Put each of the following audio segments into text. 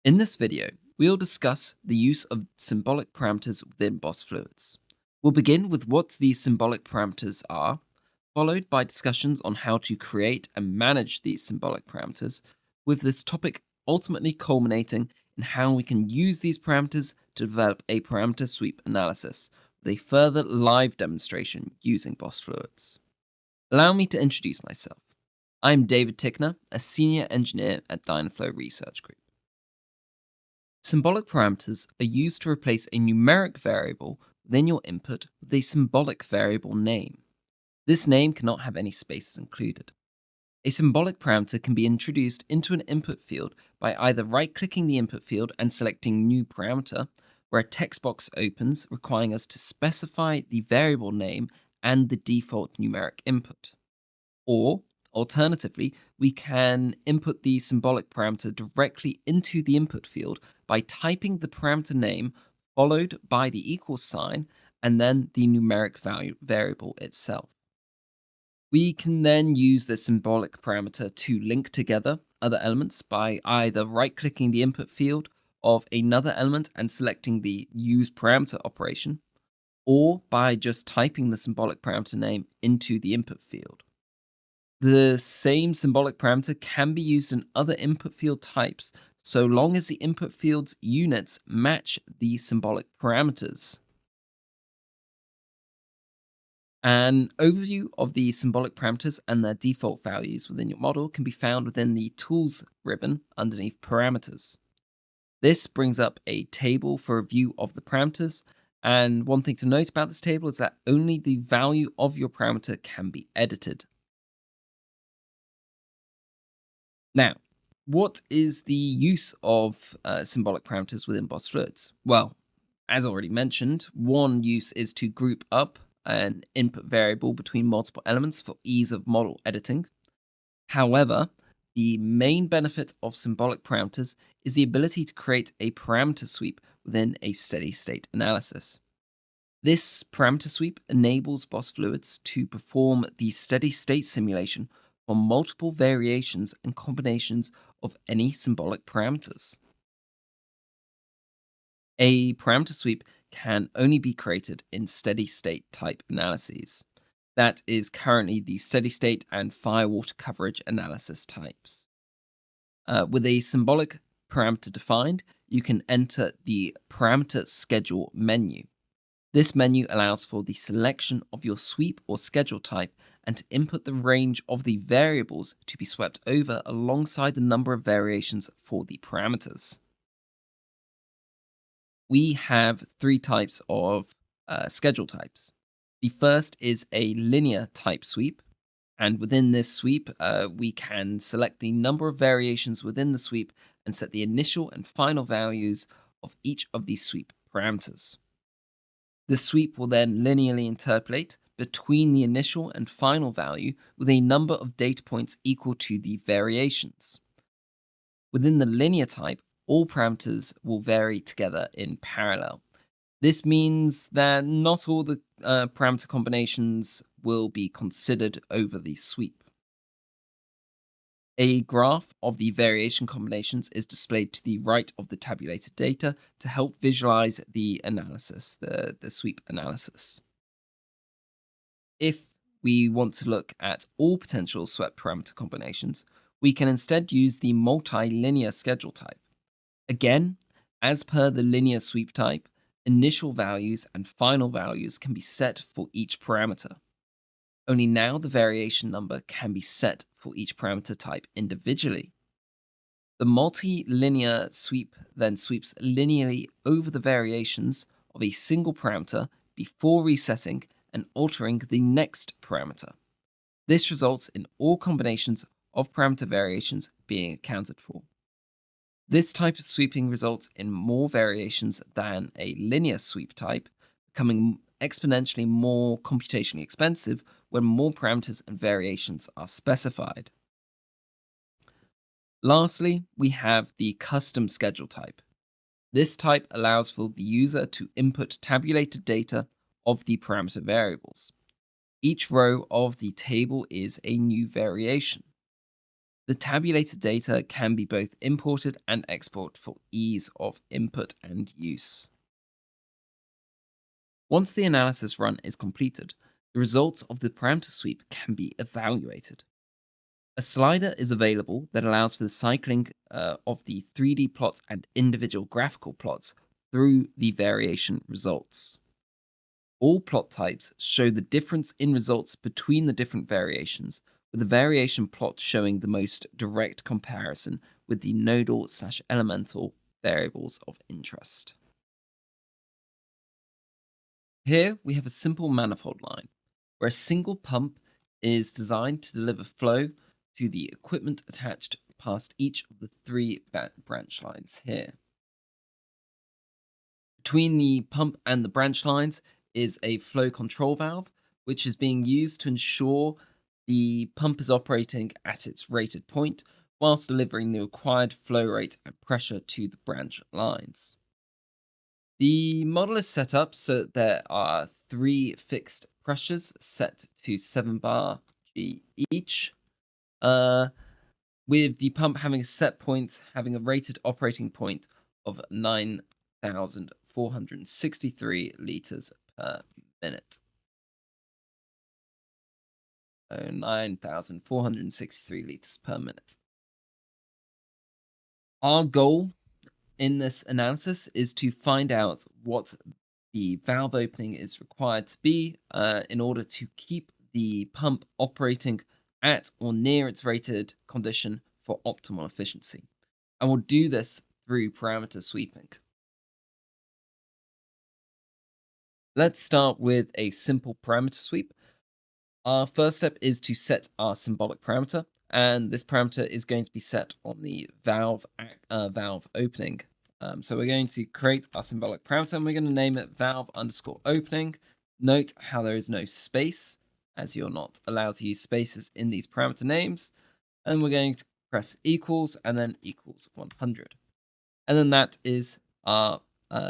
In this video, we'll discuss the use of symbolic parameters within BOSfluids. We'll begin with what these symbolic parameters are, followed by discussions on how to create and manage these symbolic parameters, with this topic ultimately culminating in how we can use these parameters to develop a parameter sweep analysis, with a further live demonstration using BOSfluids. Allow me to introduce myself. I'm David Tickner, a senior engineer at Dynaflow Research Group. Symbolic parameters are used to replace a numeric variable within your input with a symbolic variable name. This name cannot have any spaces included. A symbolic parameter can be introduced into an input field by either right-clicking the input field and selecting New Parameter, where a text box opens requiring us to specify the variable name and the default numeric input. Or, alternatively, we can input the symbolic parameter directly into the input field by typing the parameter name followed by the equal sign and then the numeric variable itself. We can then use the symbolic parameter to link together other elements by either right-clicking the input field of another element and selecting the use parameter operation, or by just typing the symbolic parameter name into the input field. The same symbolic parameter can be used in other input field types so long as the input field's units match the symbolic parameters. An overview of the symbolic parameters and their default values within your model can be found within the Tools ribbon underneath Parameters. This brings up a table for a view of the parameters, and one thing to note about this table is that only the value of your parameter can be edited. Now, what is the use of symbolic parameters within BOSfluids? Well, as already mentioned, one use is to group up an input variable between multiple elements for ease of model editing. However, the main benefit of symbolic parameters is the ability to create a parameter sweep within a steady state analysis. This parameter sweep enables BOSfluids to perform the steady state simulation for multiple variations and combinations of any symbolic parameters. A parameter sweep can only be created in steady state type analyses. That is currently the steady state and firewater coverage analysis types. With a symbolic parameter defined, you can enter the parameter schedule menu. This menu allows for the selection of your sweep or schedule type and to input the range of the variables to be swept over alongside the number of variations for the parameters. We have three types of schedule types. The first is a linear type sweep, and within this sweep, we can select the number of variations within the sweep and set the initial and final values of each of these sweep parameters. The sweep will then linearly interpolate between the initial and final value with a number of data points equal to the variations. Within the linear type, all parameters will vary together in parallel. This means that not all the parameter combinations will be considered over the sweep. A graph of the variation combinations is displayed to the right of the tabulated data to help visualize the analysis, the sweep analysis. If we want to look at all potential swept parameter combinations, we can instead use the multilinear schedule type. Again, as per the linear sweep type, initial values and final values can be set for each parameter. Only now the variation number can be set for each parameter type individually. The multilinear sweep then sweeps linearly over the variations of a single parameter before resetting and altering the next parameter. This results in all combinations of parameter variations being accounted for. This type of sweeping results in more variations than a linear sweep type, becoming exponentially more computationally expensive when more parameters and variations are specified. Lastly, we have the custom schedule type. This type allows for the user to input tabulated data of the parameter variables. Each row of the table is a new variation. The tabulated data can be both imported and exported for ease of input and use. Once the analysis run is completed, the results of the parameter sweep can be evaluated. A slider is available that allows for the cycling of the 3D plots and individual graphical plots through the variation results. All plot types show the difference in results between the different variations, with the variation plot showing the most direct comparison with the nodal/elemental variables of interest. Here we have a simple manifold line, where a single pump is designed to deliver flow to the equipment attached past each of the three branch lines here. Between the pump and the branch lines is a flow control valve, which is being used to ensure the pump is operating at its rated point whilst delivering the required flow rate and pressure to the branch lines. The model is set up so that there are 3 fixed pressures set to 7 bar G each, with the pump having a set point, having a rated operating point of 9,463 litres per minute. So 9,463 litres per minute. Our goal in this analysis is to find out what the valve opening is required to be in order to keep the pump operating at or near its rated condition for optimal efficiency. And we'll do this through parameter sweeping. Let's start with a simple parameter sweep. Our first step is to set our symbolic parameter, and this parameter is going to be set on the valve opening. So we're going to create our symbolic parameter, and we're going to name it valve_opening. Note how there is no space, as you're not allowed to use spaces in these parameter names. And we're going to press equals and then equals 100. And then that is our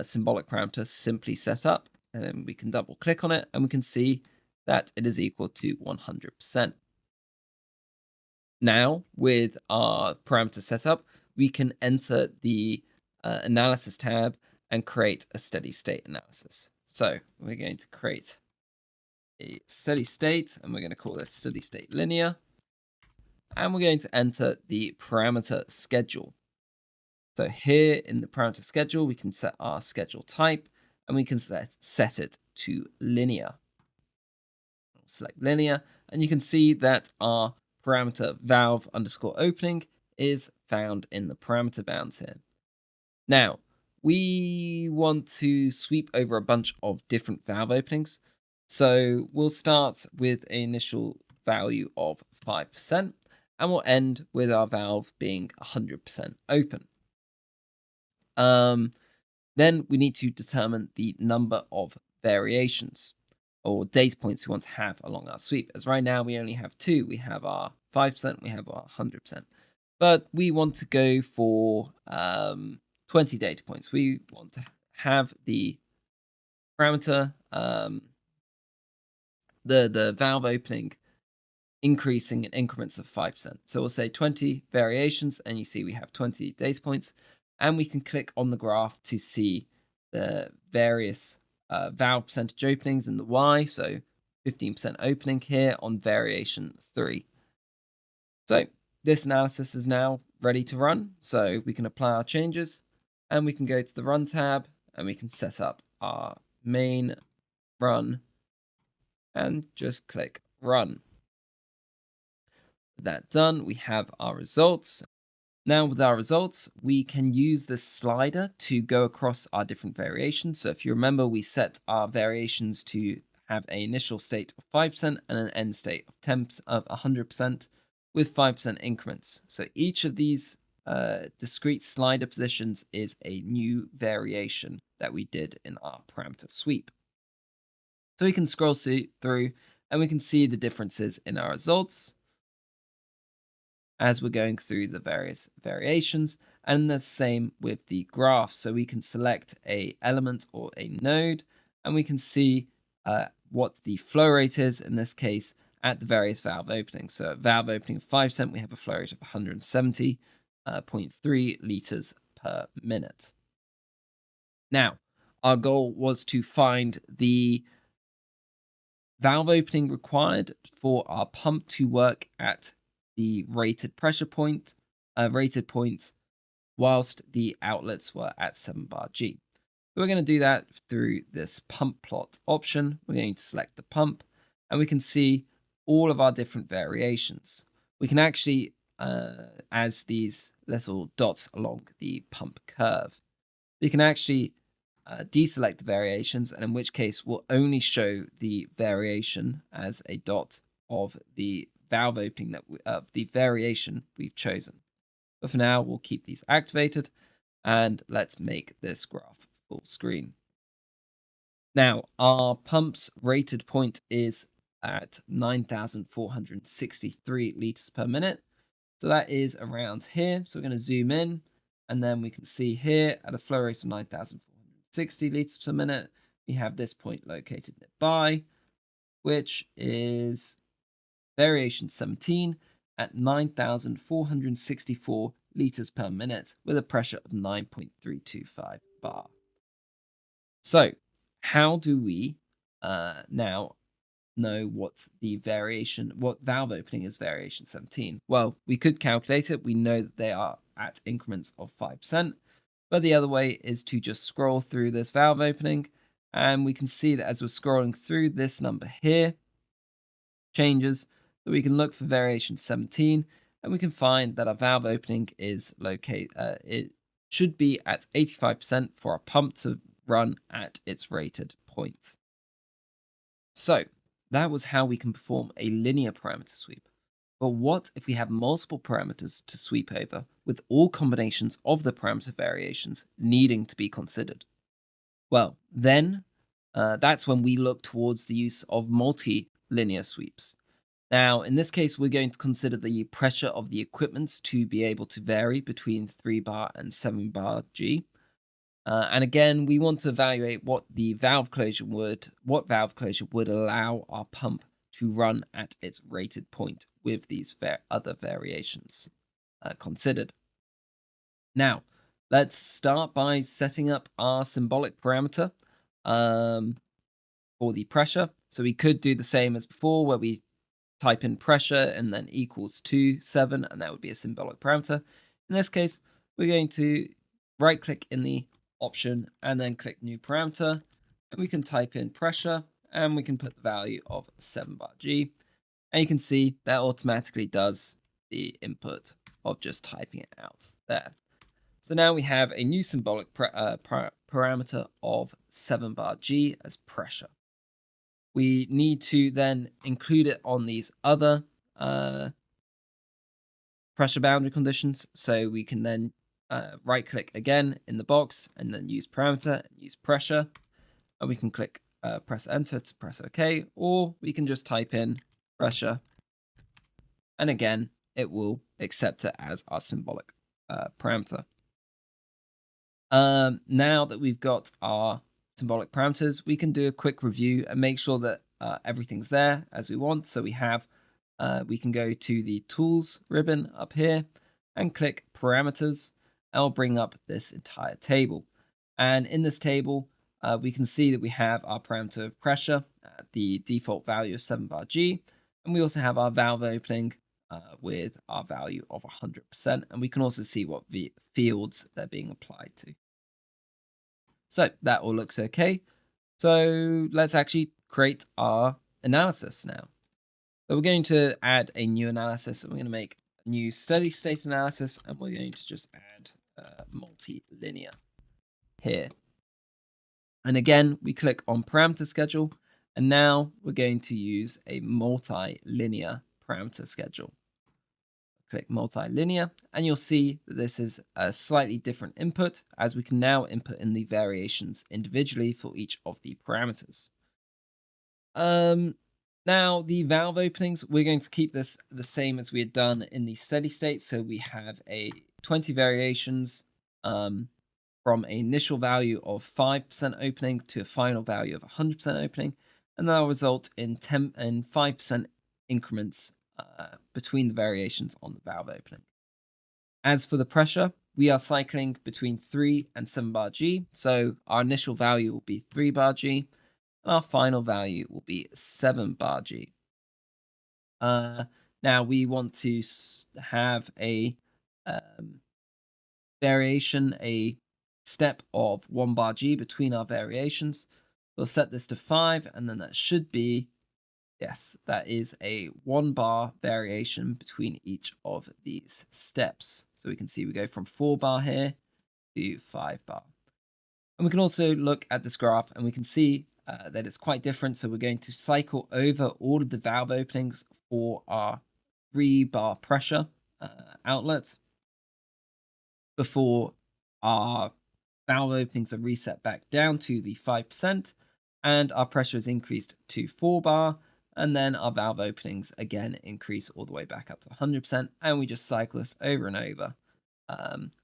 symbolic parameter simply set up. And then we can double click on it and we can see that it is equal to 100%. Now, with our parameter setup, we can enter the analysis tab and create a steady state analysis. So we're going to create a steady state and we're going to call this steady state linear. And we're going to enter the parameter schedule. So here in the parameter schedule, we can set our schedule type and we can set it to linear. I'll select linear and you can see that our parameter valve_opening is found in the parameter bounds here. Now, we want to sweep over a bunch of different valve openings. So we'll start with an initial value of 5%, and we'll end with our valve being 100% open. Then we need to determine the number of variations or data points we want to have along our sweep. As right now, we only have 2. We have our 5%, we have our 100%. But we want to go for 20 data points. We want to have the parameter, the valve opening increasing in increments of 5%. So we'll say 20 variations, and you see we have 20 data points. And we can click on the graph to see the various valve percentage openings in the Y. So 15% opening here on variation 3. So this analysis is now ready to run. So we can apply our changes and we can go to the run tab and we can set up our main run and just click run. With that done, we have our results. Now with our results, we can use this slider to go across our different variations. So if you remember, we set our variations to have an initial state of 5% and an end state of 100% with 5% increments. So each of these discrete slider positions is a new variation that we did in our parameter sweep. So we can scroll through and we can see the differences in our results as we're going through the various variations, and the same with the graph. So we can select a element or a node, and we can see what the flow rate is in this case, at the various valve openings. So at valve opening of 5%, we have a flow rate of 170.3 liters per minute. Now, our goal was to find the valve opening required for our pump to work at the rated pressure point, whilst the outlets were at 7 bar G. So we're going to do that through this pump plot option. We're going to select the pump, and we can see all of our different variations. We can actually, as these little dots along the pump curve, we can actually deselect the variations, and in which case we'll only show the variation as a dot of the valve opening of the variation we've chosen. But for now, we'll keep these activated, and let's make this graph full screen. Now, our pump's rated point is at 9,463 liters per minute. So that is around here. So we're going to zoom in, and then we can see here at a flow rate of 9,460 liters per minute, we have this point located nearby, which is variation 17 at 9,464 liters per minute with a pressure of 9.325 bar. So how do we now know what valve opening is variation 17? Well, we could calculate it. We know that they are at increments of 5%, but the other way is to just scroll through this valve opening, and we can see that as we're scrolling through, this number here changes. So we can look for variation 17, and we can find that our valve opening is it should be at 85% for our pump to run at its rated point. So that was how we can perform a linear parameter sweep. But what if we have multiple parameters to sweep over, with all combinations of the parameter variations needing to be considered? Well, then that's when we look towards the use of multi-linear sweeps. Now, in this case, we're going to consider the pressure of the equipment to be able to vary between 3 bar and 7 bar G. And again, we want to evaluate what valve closure would allow our pump to run at its rated point with these other variations considered. Now, let's start by setting up our symbolic parameter for the pressure. So we could do the same as before, where we type in pressure and then equals to 7, and that would be a symbolic parameter. In this case, we're going to right-click in the option and then click new parameter, and we can type in pressure, and we can put the value of 7 bar G, and you can see that automatically does the input of just typing it out there. So now we have a new symbolic parameter of 7 bar G as pressure. We need to then include it on these other pressure boundary conditions, so we can then right click again in the box and then use parameter and use pressure, and we can click press enter to press OK, or we can just type in pressure, and again it will accept it as our symbolic parameter. Now that we've got our symbolic parameters, we can do a quick review and make sure that everything's there as we want. So we can go to the tools ribbon up here and click parameters. I'll bring up this entire table. And in this table, we can see that we have our parameter of pressure at the default value of 7 bar G. And we also have our valve opening with our value of 100%. And we can also see what the fields they're being applied to. So that all looks okay. So let's actually create our analysis now. So we're going to add a new analysis, and we're going to make a new steady state analysis, and we're going to just add multi-linear here. And again, we click on parameter schedule, and now we're going to use a multi-linear parameter schedule. Click multi-linear, and you'll see that this is a slightly different input, as we can now input in the variations individually for each of the parameters. Now the valve openings, we're going to keep this the same as we had done in the steady state. So we have a 20 variations from an initial value of 5% opening to a final value of 100% opening, and that will result in 5% increments between the variations on the valve opening. As for the pressure, we are cycling between 3 and 7 bar G. So our initial value will be 3 bar G, and our final value will be 7 bar G. Now we want to have a variation, a step of 1 bar G between our variations. We'll set this to 5, and then that should be, yes, that is a 1 bar variation between each of these steps. So we can see we go from 4 bar here to 5 bar. And we can also look at this graph and we can see that it's quite different. So we're going to cycle over all of the valve openings for our 3 bar pressure outlets before our valve openings are reset back down to the 5%, and our pressure is increased to 4 bar, and then our valve openings again increase all the way back up to 100%, and we just cycle this over and over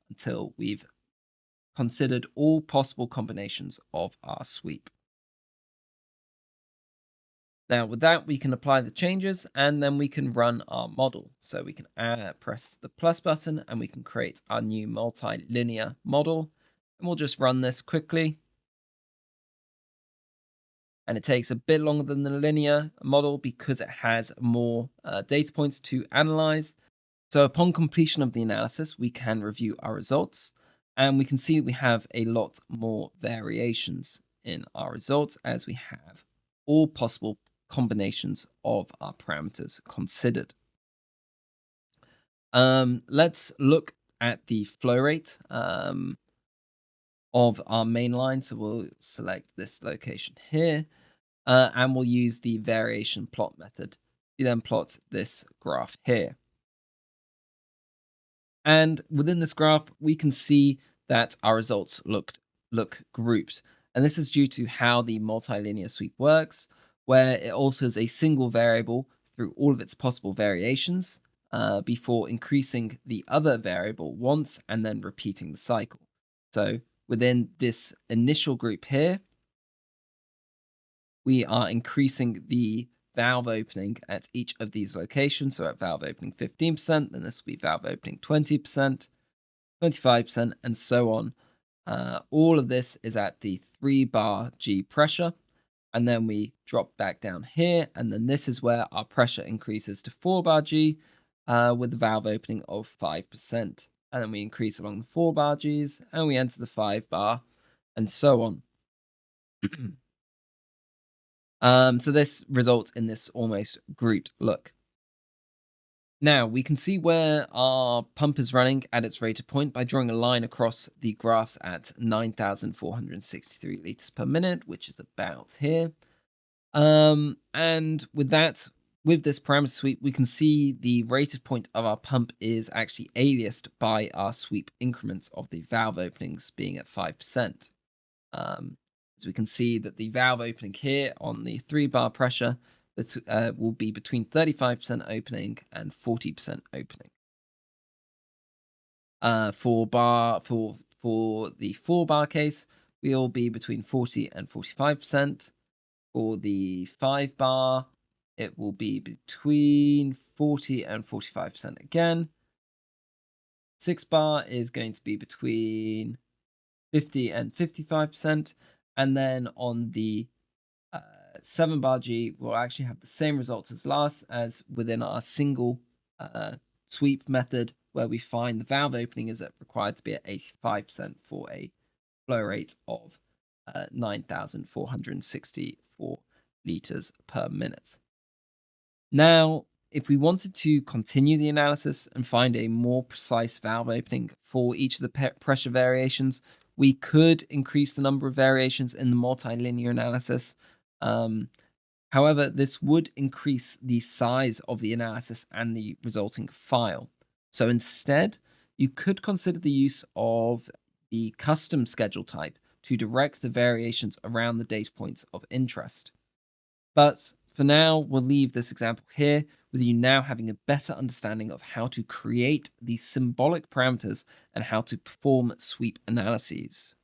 until we've considered all possible combinations of our sweep. Now with that, we can apply the changes and then we can run our model. So we can press the plus button and we can create our new multi-linear model. And we'll just run this quickly. And it takes a bit longer than the linear model because it has more data points to analyze. So upon completion of the analysis, we can review our results. And we can see we have a lot more variations in our results as we have all possible combinations of our parameters considered. Let's look at the flow rate of our main line. So we'll select this location here and we'll use the variation plot method. We then plot this graph here. And within this graph, we can see that our results look grouped. And this is due to how the multilinear sweep works, where it alters a single variable through all of its possible variations before increasing the other variable once and then repeating the cycle. So within this initial group here, we are increasing the valve opening at each of these locations. So at valve opening 15%, then this will be valve opening 20%, 25%, and so on. All of this is at the 3 bar G pressure. And then we drop back down here. And then this is where our pressure increases to 4 bar G with the valve opening of 5%. And then we increase along the 4 bar Gs and we enter the 5 bar and so on. So this results in this almost grouped look. Now we can see where our pump is running at its rated point by drawing a line across the graphs at 9,463 liters per minute, which is about here. And with that, with this parameter sweep, we can see the rated point of our pump is actually aliased by our sweep increments of the valve openings being at 5%. So we can see that the valve opening here on the 3 bar pressure will be between 35% opening and 40% opening. For the 4 bar case, we'll be between 40 and 45%. For the 5 bar, it will be between 40 and 45% again. 6 bar is going to be between 50 and 55%. And then on the 7 bar G, we'll actually have the same results as within our single sweep method, where we find the valve opening is required to be at 85% for a flow rate of 9,464 liters per minute. Now, if we wanted to continue the analysis and find a more precise valve opening for each of the pressure variations, we could increase the number of variations in the multilinear analysis. However, this would increase the size of the analysis and the resulting file. So instead, you could consider the use of the custom schedule type to direct the variations around the data points of interest. But for now, we'll leave this example here with you now having a better understanding of how to create these symbolic parameters and how to perform sweep analyses.